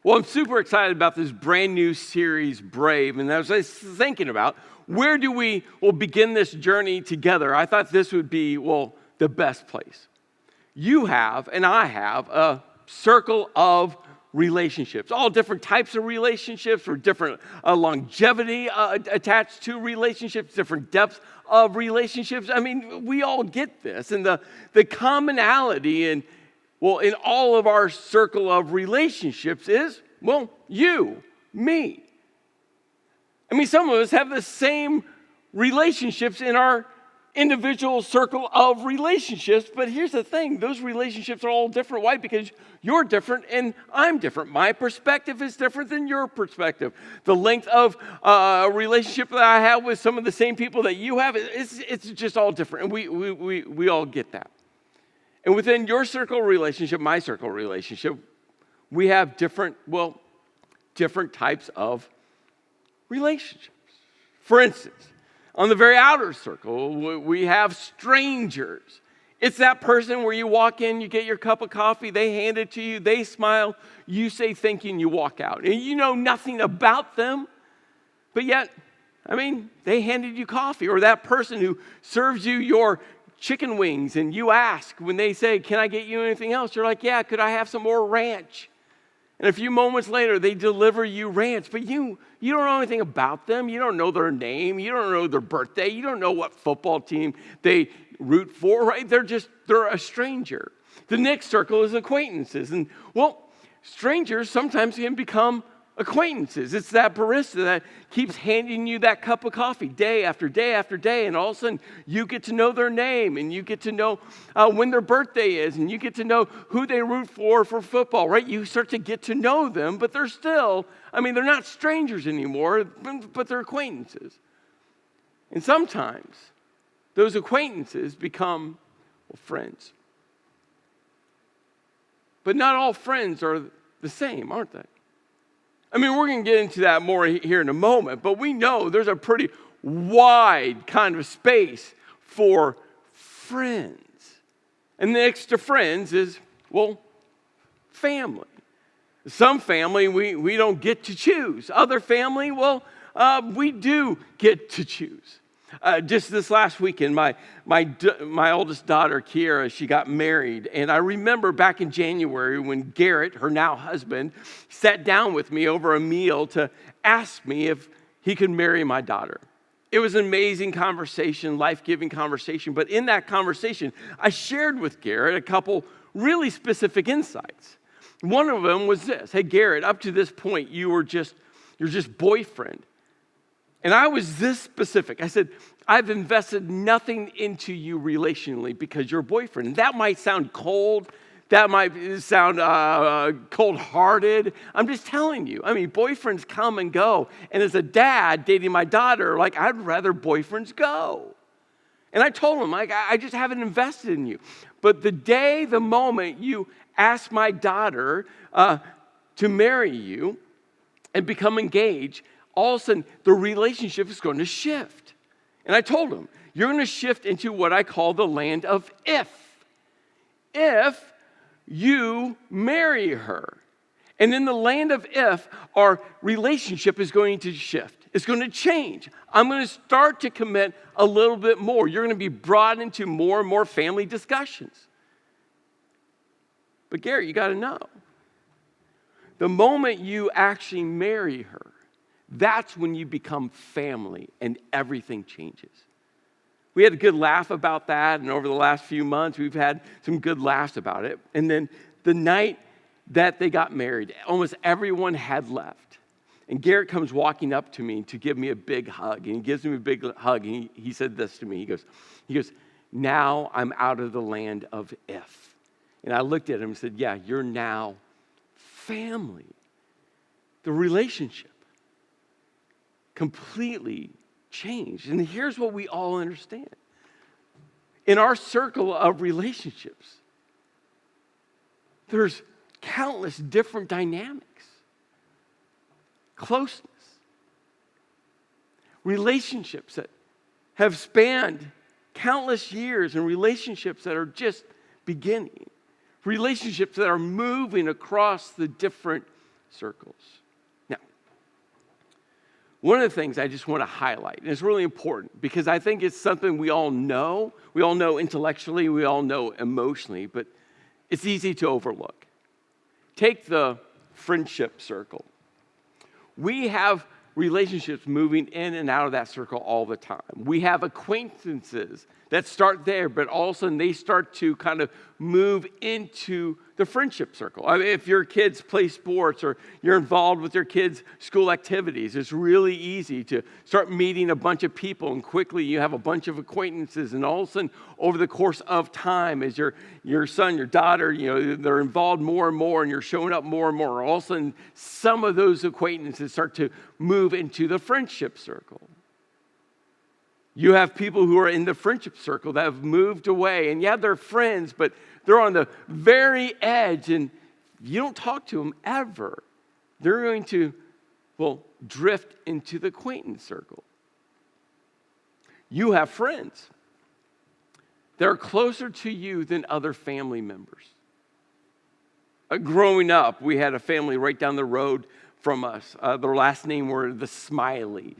Well, I'm super excited about this brand new series, Brave. And as I was thinking about, where do we begin this journey together? I thought this would be, the best place. You have, and I have, a circle of relationships. All different types of relationships, or different longevity attached to relationships, different depths of relationships. I mean, we all get this. And the commonality in all of our circle of relationships is, you, me. I mean, some of us have the same relationships in our individual circle of relationships, but here's the thing, those relationships are all different. Why? Because you're different and I'm different. My perspective is different than your perspective. The length of a relationship that I have with some of the same people that you have, it's just all different, and we all get that. And within your circle relationship, my circle relationship, we have different types of relationships. For instance, on the very outer circle, we have strangers. It's that person where you walk in, you get your cup of coffee, they hand it to you, they smile, you say thank you, and you walk out. And you know nothing about them, but yet, they handed you coffee. Or that person who serves you your chicken wings, and you ask when they say, can I get you anything else? You're like, yeah, could I have some more ranch? And a few moments later, they deliver you ranch, but you don't know anything about them. You don't know their name. You don't know their birthday. You don't know what football team they root for, right? They're a stranger. The next circle is acquaintances. And, strangers sometimes can become acquaintances. It's that barista that keeps handing you that cup of coffee day after day after day, and all of a sudden you get to know their name, and you get to know when their birthday is, and you get to know who they root for football, right? You start to get to know them, but they're still, they're not strangers anymore, but they're acquaintances. And sometimes those acquaintances become friends. But not all friends are the same, aren't they? We're going to get into that more here in a moment, but we know there's a pretty wide kind of space for friends. And next to friends is, family. Some family, we don't get to choose. Other family, we do get to choose. Just this last weekend, my oldest daughter, Kiera, she got married. And I remember back in January when Garrett, her now husband, sat down with me over a meal to ask me if he could marry my daughter. It was an amazing conversation, life-giving conversation. But in that conversation, I shared with Garrett a couple really specific insights. One of them was this: hey, Garrett, up to this point, you're just boyfriend. And I was this specific. I said, I've invested nothing into you relationally because you're a boyfriend. And that might sound cold. That might sound cold-hearted. I'm just telling you. Boyfriends come and go. And as a dad dating my daughter, I'd rather boyfriends go. And I told him, I just haven't invested in you. But the moment you ask my daughter to marry you and become engaged, all of a sudden, the relationship is going to shift. And I told him, you're going to shift into what I call the land of if. If you marry her. And in the land of if, our relationship is going to shift. It's going to change. I'm going to start to commit a little bit more. You're going to be brought into more and more family discussions. But Gary, you got to know, the moment you actually marry her, that's when you become family and everything changes. We had a good laugh about that, and over the last few months, we've had some good laughs about it. And then the night that they got married, almost everyone had left. And Garrett comes walking up to me to give me a big hug, and he gives me a big hug, and he said this to me. He goes, now I'm out of the land of if. And I looked at him and said, yeah, you're now family. The relationship completely changed. And here's what we all understand. In our circle of relationships, there's countless different dynamics. Closeness. Relationships that have spanned countless years, and relationships that are just beginning. Relationships that are moving across the different circles. Now, one of the things I just want to highlight, and it's really important because I think it's something we all know intellectually, we all know emotionally, but it's easy to overlook. Take the friendship circle. We have relationships moving in and out of that circle all the time. We have acquaintances that start there, but all of a sudden they start to kind of move into the friendship circle. I mean, if your kids play sports or you're involved with your kids' school activities, it's really easy to start meeting a bunch of people, and quickly you have a bunch of acquaintances, and all of a sudden, over the course of time, as your son, your daughter, they're involved more and more, and you're showing up more and more. All of a sudden, some of those acquaintances start to move into the friendship circle. You have people who are in the friendship circle that have moved away, and yeah, they're friends, but they're on the very edge, and you don't talk to them ever. They're going to, drift into the acquaintance circle. You have friends that are closer to you than other family members. Growing up, we had a family right down the road from us. Their last name were the Smileys.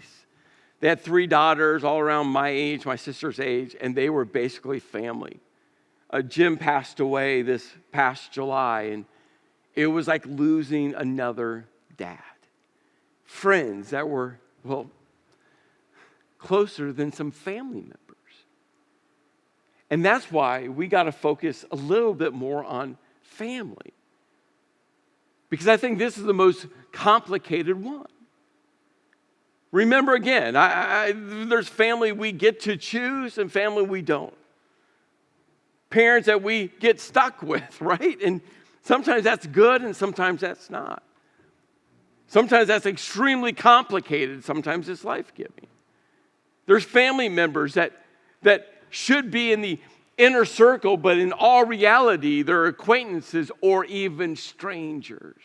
They had 3 daughters all around my age, my sister's age, and they were basically family. Jim passed away this past July, and it was like losing another dad. Friends that were, closer than some family members. And that's why we got to focus a little bit more on family. Because I think this is the most complicated one. Remember again, there's family we get to choose and family we don't. Parents that we get stuck with, right? And sometimes that's good and sometimes that's not. Sometimes that's extremely complicated. Sometimes it's life-giving. There's family members that should be in the inner circle, but in all reality, they're acquaintances or even strangers.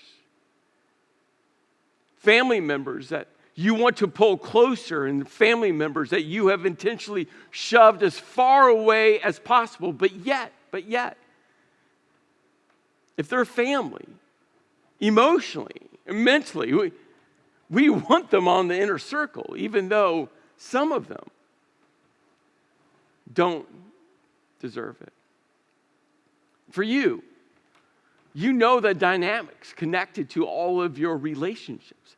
Family members that you want to pull closer, and family members that you have intentionally shoved as far away as possible, but yet, if they're family, emotionally, and mentally, we want them on the inner circle, even though some of them don't deserve it. For you, you know the dynamics connected to all of your relationships.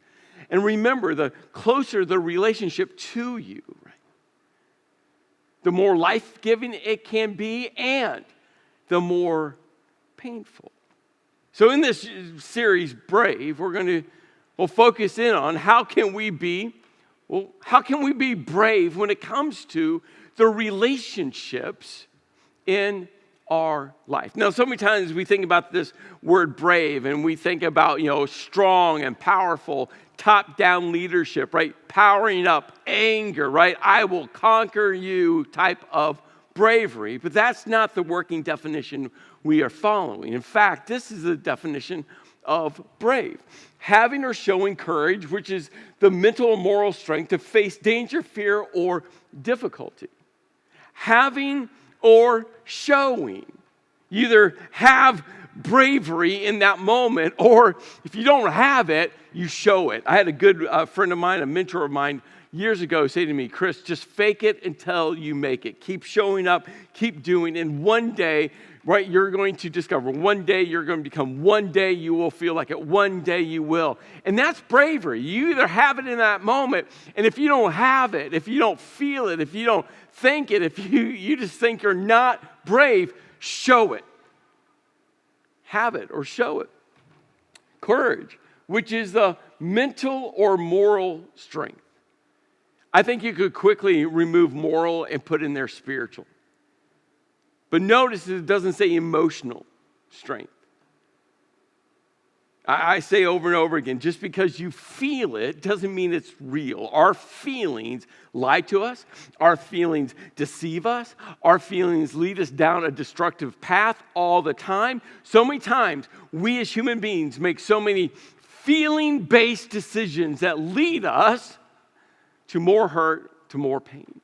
And remember, the closer the relationship to you, right, the more life-giving it can be and the more painful. So in this series, Brave, we're going to focus in on how can we be brave when it comes to the relationships in our life. Now, so many times we think about this word brave and we think about, strong and powerful top-down leadership, right? Powering up anger, right? I will conquer you type of bravery. But that's not the working definition we are following. In fact, this is the definition of brave. Having or showing courage, which is the mental or moral strength to face danger, fear, or difficulty. Having or showing. You either have bravery in that moment, or if you don't have it, you show it. I had a good friend of mine, a mentor of mine, years ago say to me, Chris, just fake it until you make it. Keep showing up, keep doing, and one day, right, you're going to discover. One day you're going to become. One day you will feel like it. One day you will. And that's bravery. You either have it in that moment, and if you don't have it, if you don't feel it, if you don't think it, if you just think you're not brave, show it. Have it or show it. Courage, which is the mental or moral strength. I think you could quickly remove moral and put in there spiritual. But notice it doesn't say emotional strength. I say over and over again, just because you feel it doesn't mean it's real. Our feelings lie to us. Our feelings deceive us. Our feelings lead us down a destructive path all the time. So many times, we as human beings make so many feeling-based decisions that lead us to more hurt, to more pain.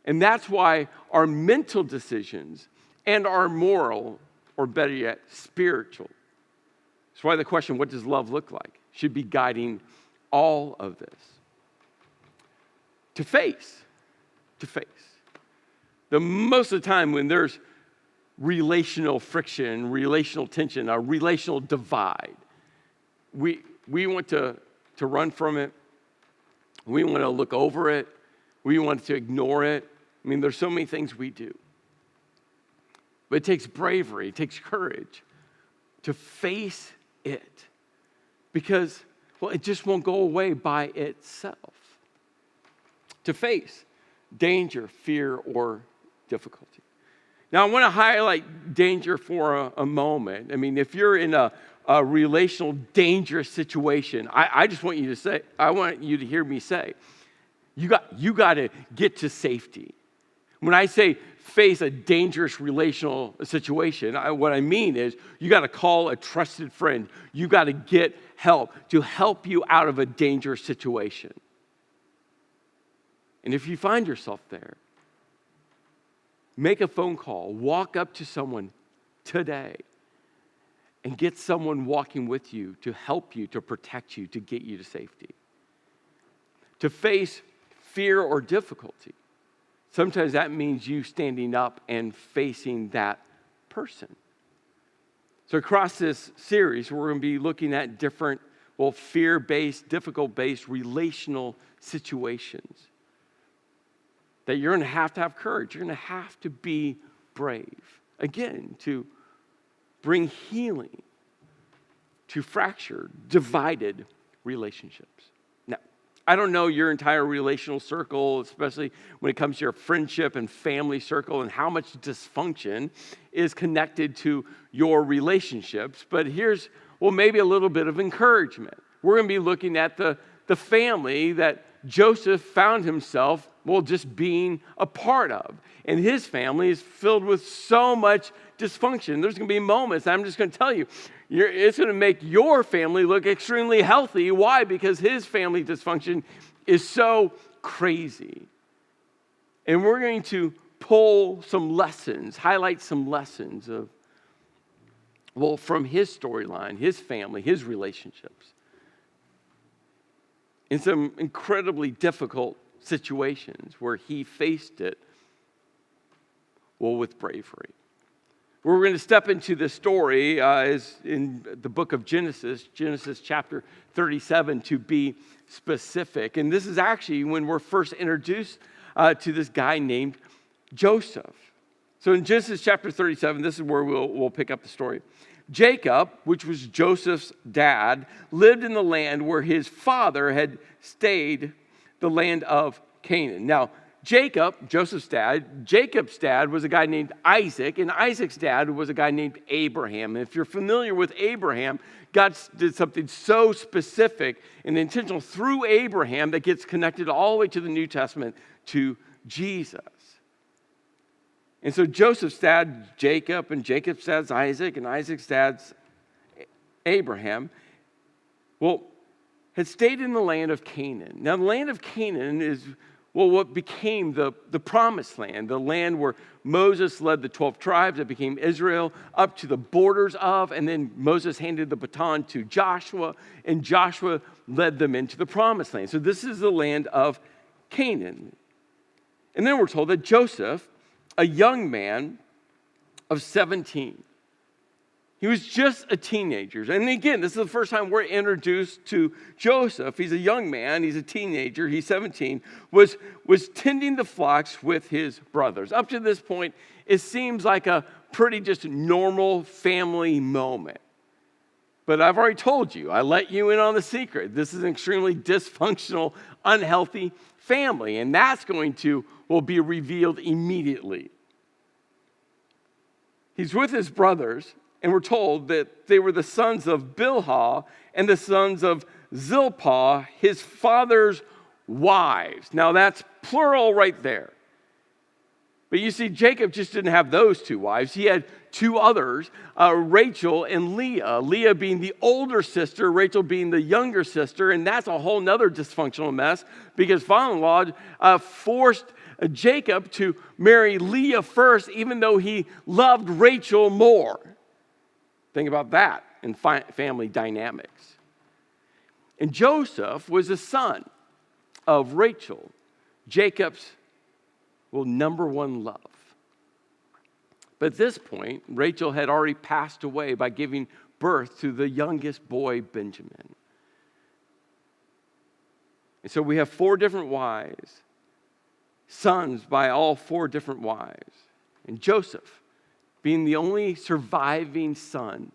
And that's why our mental decisions and our moral, or better yet, spiritual That's why the question, what does love look like, should be guiding all of this. To face. The most of the time when there's relational friction, relational tension, a relational divide, we want to run from it. We want to look over it. We want to ignore it. I mean, there's so many things we do. But it takes bravery, it takes courage to face it because, well, it just won't go away by itself. To face danger, fear, or difficulty. Now, I want to highlight danger for a moment. I mean, if you're in a relational dangerous situation, I just want you to say, I want you to hear me say, you got to get to safety. When I say face a dangerous relational situation, what I mean is you got to call a trusted friend. You got to get help to help you out of a dangerous situation. And if you find yourself there, make a phone call, walk up to someone today, and get someone walking with you to help you, to protect you, to get you to safety. To face fear or difficulty, sometimes that means you standing up and facing that person. So across this series, we're going to be looking at different, fear-based, difficult-based relational situations that you're going to have courage. You're going to have to be brave. Again, to bring healing to fractured, divided relationships. Now, I don't know your entire relational circle, especially when it comes to your friendship and family circle and how much dysfunction is connected to your relationships, but here's, maybe a little bit of encouragement. We're going to be looking at the family that Joseph found himself, just being a part of. And his family is filled with so much dysfunction. There's going to be moments, I'm just going to tell you, it's going to make your family look extremely healthy. Why? Because his family dysfunction is so crazy. And we're going to pull some lessons, highlight some lessons of, from his storyline, his family, his relationships. In some incredibly difficult situations where he faced it, with bravery. We're going to step into the story is in the book of Genesis chapter 37 to be specific. And this is actually when we're first introduced to this guy named Joseph. So in Genesis chapter 37, this is where we'll pick up the story. Jacob, which was Joseph's dad, lived in the land where his father had stayed, the land of Canaan. Now, Jacob's dad was a guy named Isaac, and Isaac's dad was a guy named Abraham. And if you're familiar with Abraham, God did something so specific and intentional through Abraham that gets connected all the way to the New Testament to Jesus. And so Joseph's dad, Jacob, and Jacob's dad's Isaac, and Isaac's dad's Abraham, had stayed in the land of Canaan. Now, the land of Canaan is, what became the promised land, the land where Moses led the 12 tribes that became Israel up to the borders of, and then Moses handed the baton to Joshua, and Joshua led them into the promised land. So this is the land of Canaan. And then we're told that Joseph, a young man of 17. He was just a teenager. And again, this is the first time we're introduced to Joseph. He's a young man. He's a teenager. He's 17. Was tending the flocks with his brothers. Up to this point, it seems like a pretty just normal family moment. But I've already told you, I let you in on the secret. This is an extremely dysfunctional, unhealthy family. And that's going to be revealed immediately. He's with his brothers, and we're told that they were the sons of Bilhah and the sons of Zilpah, his father's wives. Now that's plural right there. But you see, Jacob just didn't have those two wives. He had two others, Rachel and Leah. Leah being the older sister, Rachel being the younger sister, and that's a whole nother dysfunctional mess because father-in-law forced Jacob to marry Leah first, even though he loved Rachel more. Think about that. in family dynamics. And Joseph was a son of Rachel, Jacob's, number one love. But at this point, Rachel had already passed away by giving birth to the youngest boy, Benjamin. And so we have 4 different wives, sons by all 4 different wives. And Joseph being the only surviving son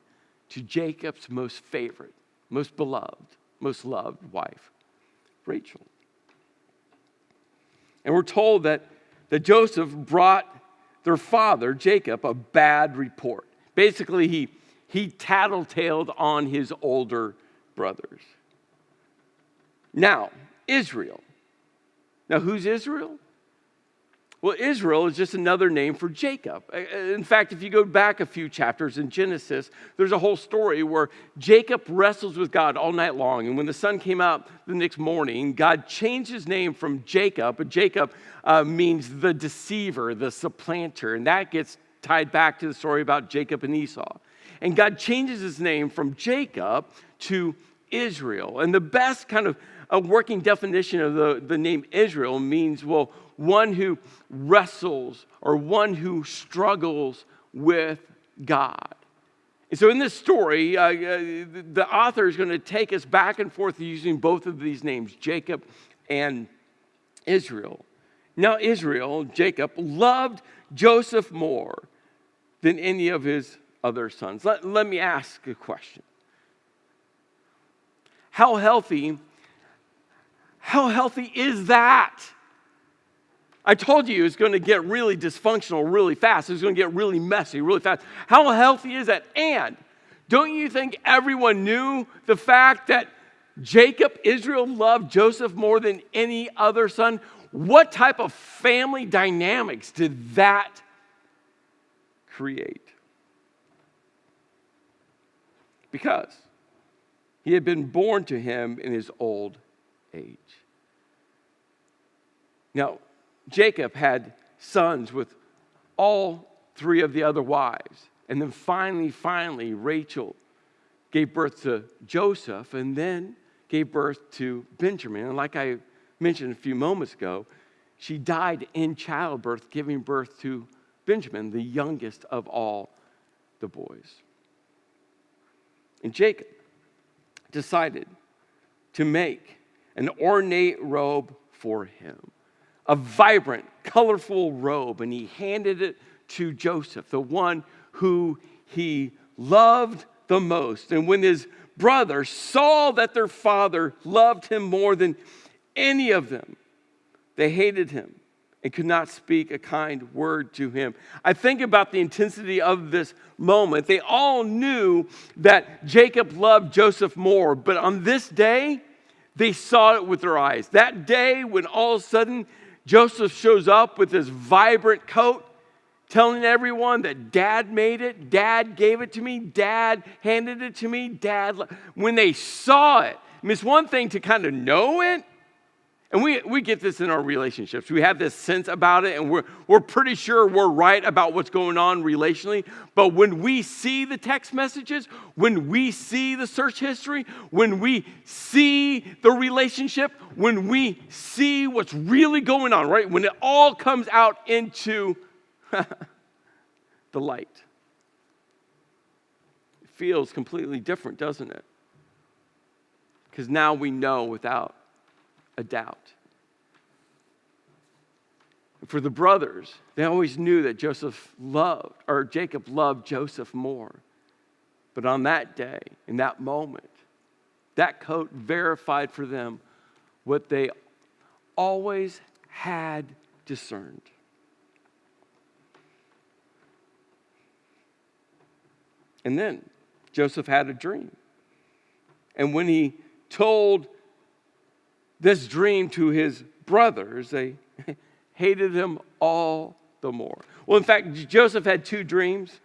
to Jacob's most favorite, most beloved, most loved wife, Rachel. And we're told that Joseph brought their father, Jacob, a bad report. Basically, he tattletaled on his older brothers. Now, Israel. Now, who's Israel? Well, Israel is just another name for Jacob. In fact, if you go back a few chapters in Genesis, there's a whole story where Jacob wrestles with God all night long. And when the sun came out the next morning, God changed his name from Jacob. Jacob means the deceiver, the supplanter. And that gets tied back to the story about Jacob and Esau. And God changes his name from Jacob to Israel. And the best kind of a working definition of the name Israel means, one who wrestles or one who struggles with God. And so in this story, the author is going to take us back and forth using both of these names, Jacob and Israel. Now Israel, Jacob, loved Joseph more than any of his other sons. Let me ask a question. How healthy is that? I told you it's going to get really dysfunctional really fast. It's going to get really messy really fast. How healthy is that? And don't you think everyone knew the fact that Jacob, Israel, loved Joseph more than any other son? What type of family dynamics did that create? Because he had been born to him in his old age. Now, Jacob had sons with all 3 of the other wives. And then finally, Rachel gave birth to Joseph and then gave birth to Benjamin. And like I mentioned a few moments ago, she died in childbirth, giving birth to Benjamin, the youngest of all the boys. And Jacob decided to make an ornate robe for him. A vibrant, colorful robe, and he handed it to Joseph, the one who he loved the most. And when his brothers saw that their father loved him more than any of them, they hated him and could not speak a kind word to him. I think about the intensity of this moment. They all knew that Jacob loved Joseph more, but on this day, they saw it with their eyes. That day when all of a sudden Joseph shows up with his vibrant coat, telling everyone that Dad made it, Dad gave it to me, Dad handed it to me, when they saw it, it's one thing to kind of know it, and we get this in our relationships. We have this sense about it, and we're pretty sure we're right about what's going on relationally. But when we see the text messages, when we see the search history, when we see the relationship, when we see what's really going on, right? When it all comes out into the light, it feels completely different, doesn't it? Because now we know without a doubt. For the brothers, they always knew that Jacob loved Joseph more. But on that day, in that moment, that coat verified for them what they always had discerned. And then Joseph had a dream. And when he told this dream to his brothers, they hated him all the more. Well, in fact, Joseph had 2 dreams.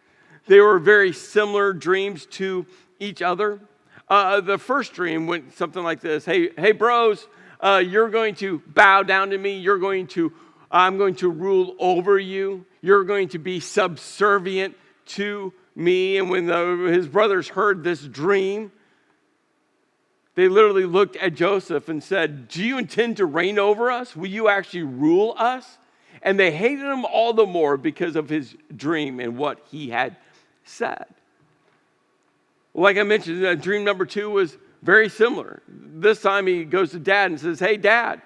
They were very similar dreams to each other. The first dream went something like this. Hey, bros, you're going to bow down to me. I'm going to rule over you. You're going to be subservient to me. And when his brothers heard this dream, they literally looked at Joseph and said, do you intend to reign over us? Will you actually rule us? And they hated him all the more because of his dream and what he had said. Like I mentioned, dream number 2 was very similar. This time he goes to dad and says, hey, dad,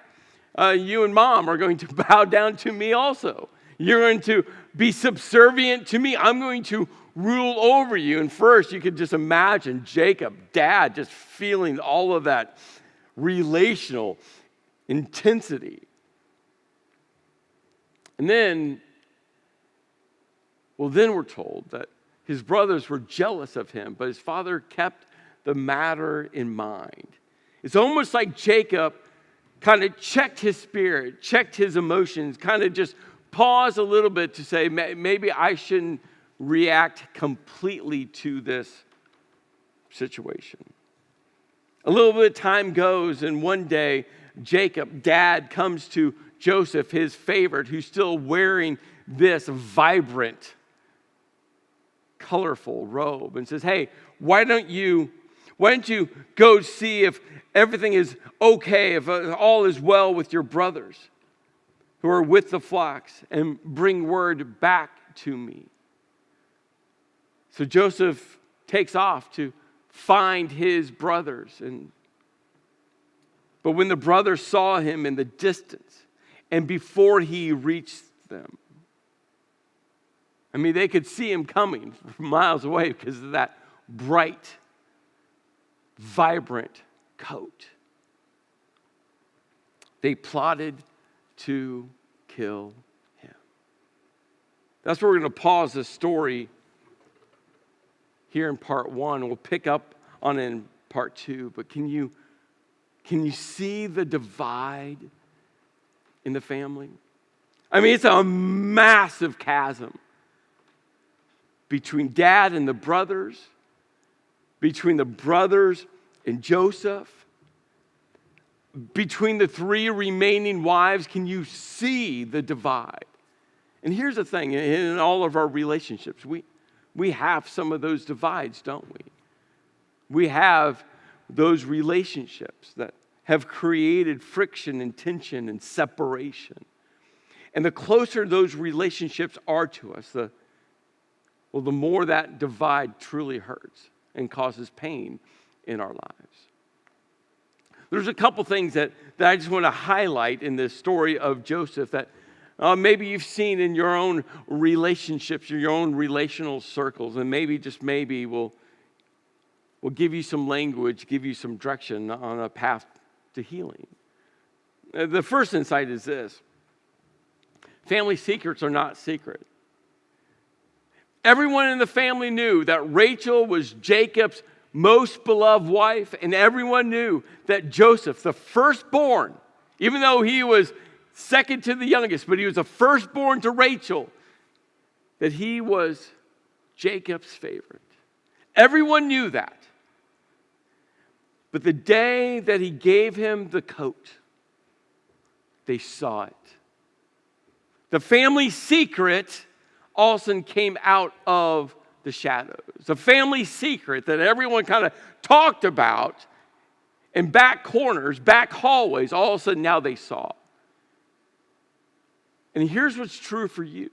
you and mom are going to bow down to me also. You're going to be subservient to me. I'm going to rule over you. And first, you could just imagine Jacob, dad, just feeling all of that relational intensity. And then we're told that his brothers were jealous of him, but his father kept the matter in mind. It's almost like Jacob kind of checked his spirit, checked his emotions, kind of just paused a little bit to say, maybe I shouldn't react completely to this situation. A little bit of time goes, and one day, Jacob, dad, comes to Joseph, his favorite, who's still wearing this vibrant, colorful robe, and says, hey, why don't you go see if everything is okay, if all is well with your brothers who are with the flocks, and bring word back to me. So Joseph takes off to find his brothers. But when the brothers saw him in the distance, and before he reached them, I mean, they could see him coming from miles away because of that bright, vibrant coat. They plotted to kill him. That's where we're going to pause this story here in part 1. We'll pick up on it in part 2. But can you see the divide in the family? I mean, it's a massive chasm between dad and the brothers, between the brothers and Joseph, between the 3 remaining wives. Can you see the divide? And here's the thing, in all of our relationships, we have some of those divides, don't we? We have those relationships that have created friction and tension and separation. And the closer those relationships are to us, the more that divide truly hurts and causes pain in our lives. There's a couple things that I just want to highlight in this story of Joseph that maybe you've seen in your own relationships or your own relational circles, and maybe will give you some language, give you some direction on a path to healing. The first insight is this: family secrets are not secret. Everyone in the family knew that Rachel was Jacob's most beloved wife, and everyone knew that Joseph, the firstborn, even though he was second to the youngest, but he was the firstborn to Rachel, that he was Jacob's favorite. Everyone knew that. But the day that he gave him the coat, they saw it. The family secret all of a sudden came out of the shadows. The family secret that everyone kind of talked about in back corners, back hallways, all of a sudden now they saw. And here's what's true for you.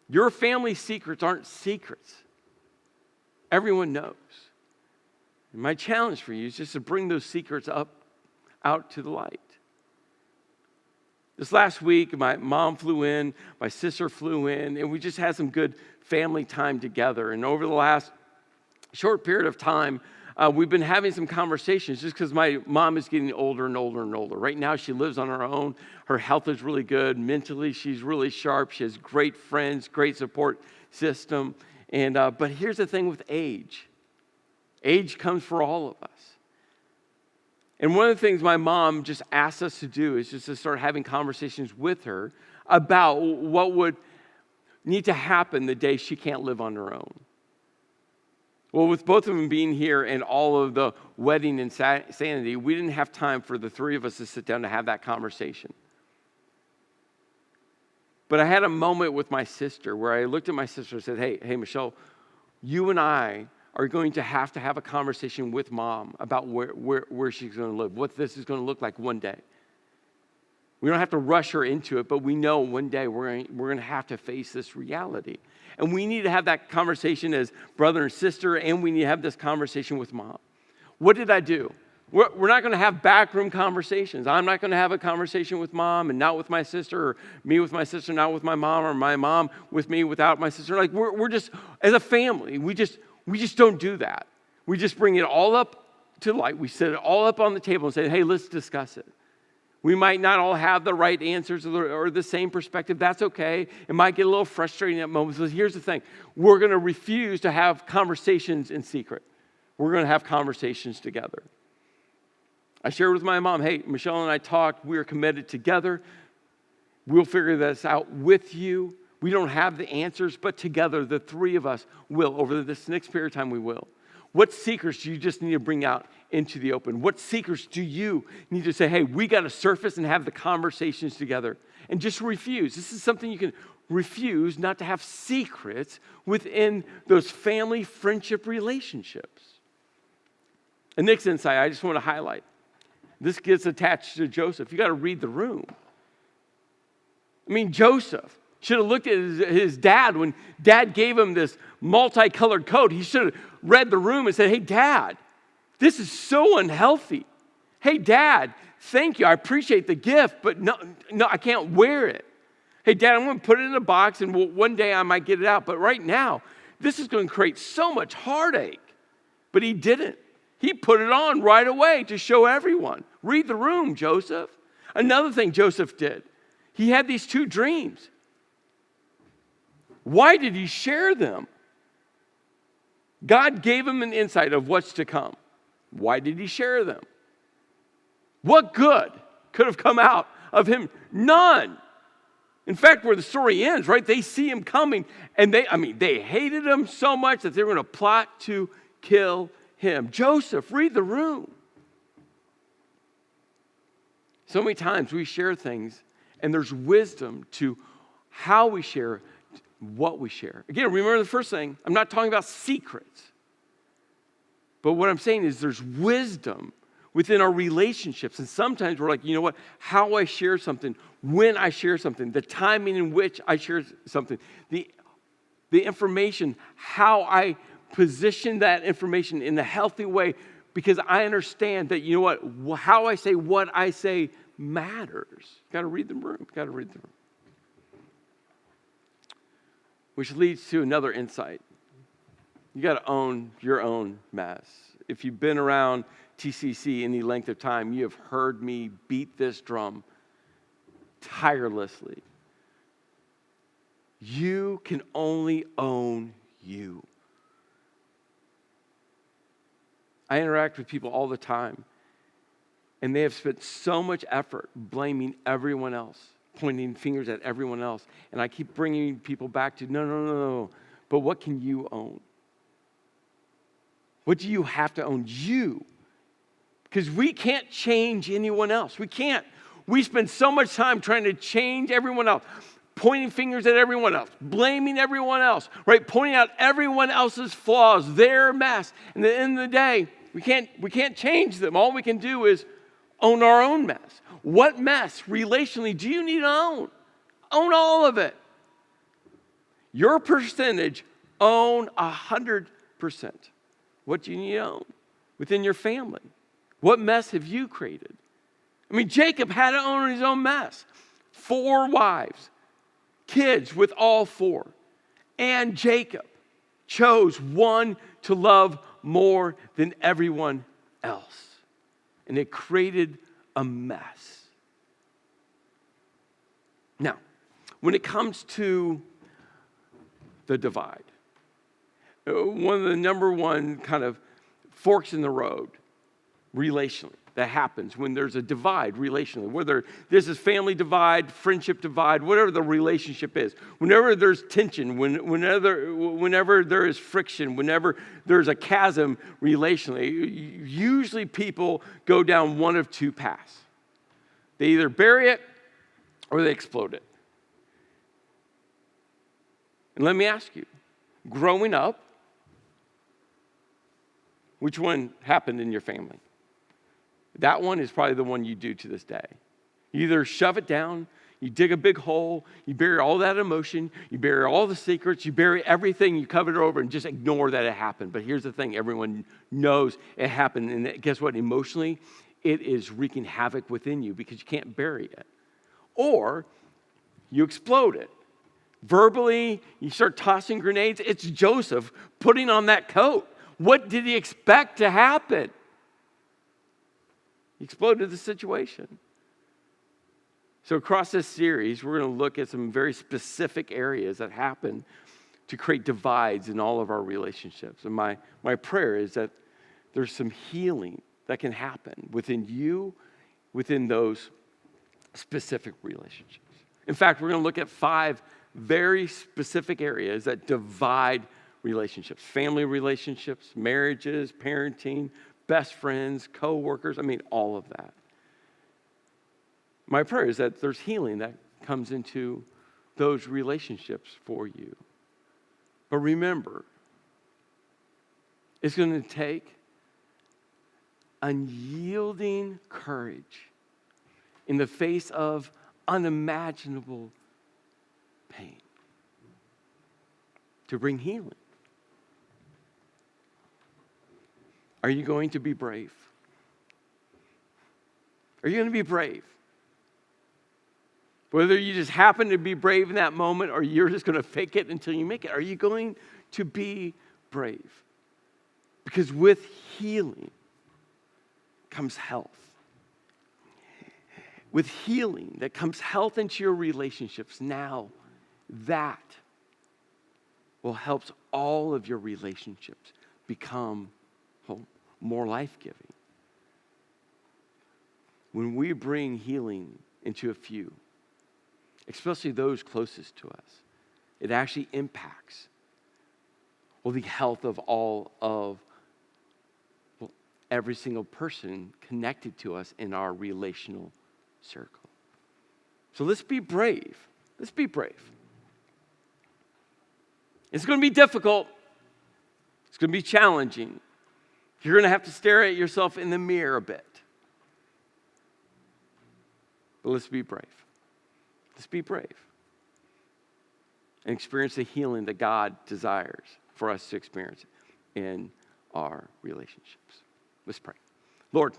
Your family secrets aren't secrets. Everyone knows. And my challenge for you is just to bring those secrets out to the light. This last week, my mom flew in, my sister flew in, and we just had some good family time together. And over the last short period of time, we've been having some conversations just because my mom is getting older and older and older. Right now, she lives on her own. Her health is really good. Mentally, she's really sharp. She has great friends, great support system. And but here's the thing with age. Age comes for all of us. And one of the things my mom just asked us to do is just to start having conversations with her about what would need to happen the day she can't live on her own. Well, with both of them being here and all of the wedding insanity, we didn't have time for the 3 of us to sit down to have that conversation. But I had a moment with my sister where I looked at my sister and said, hey, Michelle, you and I are going to have a conversation with Mom about where she's going to live, what this is going to look like one day. We don't have to rush her into it, but we know one day we're going to have to face this reality. And we need to have that conversation as brother and sister, and we need to have this conversation with Mom. What did I do? We're not going to have backroom conversations. I'm not going to have a conversation with Mom and not with my sister, or me with my sister, not with my mom, or my mom with me without my sister. Like we're just, as a family, we just don't do that. We just bring it all up to light. We set it all up on the table and say, hey, let's discuss it. We might not all have the right answers or the same perspective. That's okay. It might get a little frustrating at moments. But here's the thing. We're going to refuse to have conversations in secret. We're going to have conversations together. I shared with my mom, hey, Michelle and I talked. We're committed together. We'll figure this out with you. We don't have the answers, but together, the three of us will. Over this next period of time, we will. What secrets do you just need to bring out into the open? What secrets do you need to say, hey, we got to surface and have the conversations together? And just refuse. This is something you can refuse, not to have secrets within those family friendship relationships. And next insight, I just want to highlight. This gets attached to Joseph. You got to read the room. I mean, Joseph should have looked at his dad when Dad gave him this multicolored coat. He should have read the room and said, hey, Dad, this is so unhealthy. Hey, Dad, thank you. I appreciate the gift, but no, I can't wear it. Hey, Dad, I'm going to put it in a box, and one day I might get it out. But right now, this is going to create so much heartache. But he didn't. He put it on right away to show everyone. Read the room, Joseph. Another thing Joseph did, he had these two dreams. Why did he share them? God gave him an insight of what's to come. Why did he share them? What good could have come out of him? None. In fact, where the story ends, right, they see him coming, and they hated him so much that they were going to plot to kill him. Joseph, read the room. So many times we share things, and there's wisdom to how we share, what we share. Again, remember the first thing, I'm not talking about secrets. But what I'm saying is there's wisdom within our relationships. And sometimes we're like, you know what? How I share something, when I share something, the timing in which I share something, the information, how I position that information in a healthy way, because I understand that, you know what? How I say what I say matters. Got to read the room. Got to read the room. Which leads to another insight. You got to own your own mess. If you've been around TCC any length of time, you have heard me beat this drum tirelessly. You can only own you. I interact with people all the time, and they have spent so much effort blaming everyone else, pointing fingers at everyone else. And I keep bringing people back to, no. But what can you own? What do you have to own? You. Because we can't change anyone else. We can't. We spend so much time trying to change everyone else, pointing fingers at everyone else, blaming everyone else, right? Pointing out everyone else's flaws, their mess. And at the end of the day, we can't change them. All we can do is own our own mess. What mess relationally do you need to own? Own all of it. Your percentage, own 100%. What do you need to own within your family? What mess have you created? I mean, Jacob had to own his own mess. 4 wives, kids with all 4. And Jacob chose one to love more than everyone else. And it created a mess. Now, when it comes to the divide, one of the number one kind of forks in the road relationally that happens when there's a divide relationally, whether this is family divide, friendship divide, whatever the relationship is, whenever there's tension, whenever there is friction, whenever there's a chasm relationally, usually people go down one of 2 paths. They either bury it or they explode it. And let me ask you, growing up, which one happened in your family? That one is probably the one you do to this day. You either shove it down, you dig a big hole, you bury all that emotion, you bury all the secrets, you bury everything, you cover it over and just ignore that it happened. But here's the thing, everyone knows it happened. And guess what? Emotionally, it is wreaking havoc within you because you can't bury it. Or you explode it. Verbally, you start tossing grenades. It's Joseph putting on that coat. What did he expect to happen? He exploded the situation. So across this series, we're going to look at some very specific areas that happen to create divides in all of our relationships. And my prayer is that there's some healing that can happen within you, within those specific relationships. In fact, we're going to look at 5 very specific areas that divide relationships. Family relationships, marriages, parenting, best friends, co-workers, all of that. My prayer is that there's healing that comes into those relationships for you. But remember, it's going to take unyielding courage in the face of unimaginable pain to bring healing. Are you going to be brave? Are you going to be brave? Whether you just happen to be brave in that moment or you're just going to fake it until you make it, are you going to be brave? Because with healing comes health. With healing that comes health into your relationships. Now, that will help all of your relationships become more life-giving. When we bring healing into a few, especially those closest to us, it actually impacts the health of all of every single person connected to us in our relational circle. So let's be brave. Let's be brave. It's going to be difficult. It's going to be challenging. You're going to have to stare at yourself in the mirror a bit. But let's be brave. Let's be brave. And experience the healing that God desires for us to experience in our relationships. Let's pray. Lord,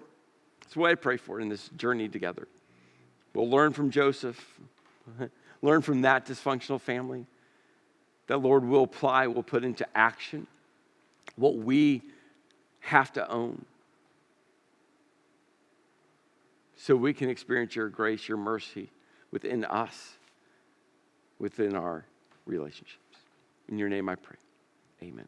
that's what I pray for in this journey together. We'll learn from Joseph, learn from that dysfunctional family, that, Lord, we'll apply, we'll put into action what we have to own so we can experience your grace, your mercy within us, within our relationships. In your name I pray. Amen.